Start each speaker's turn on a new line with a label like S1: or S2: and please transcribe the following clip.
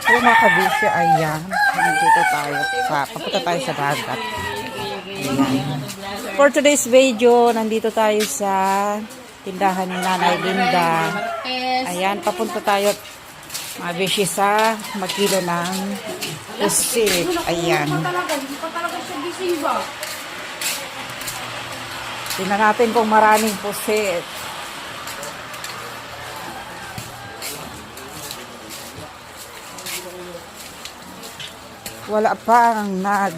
S1: Hello mga kabisyo, ayan. Nandito tayo. Papunta tayo sa dagat. Ayan. For today's video, nandito tayo sa tindahan ni Nanay Linda. Ayan, papunta tayo mga bisyo sa magkilo ng pusit. Ayan. Tingnan natin kung maraming pusit. Wala pa ang nag.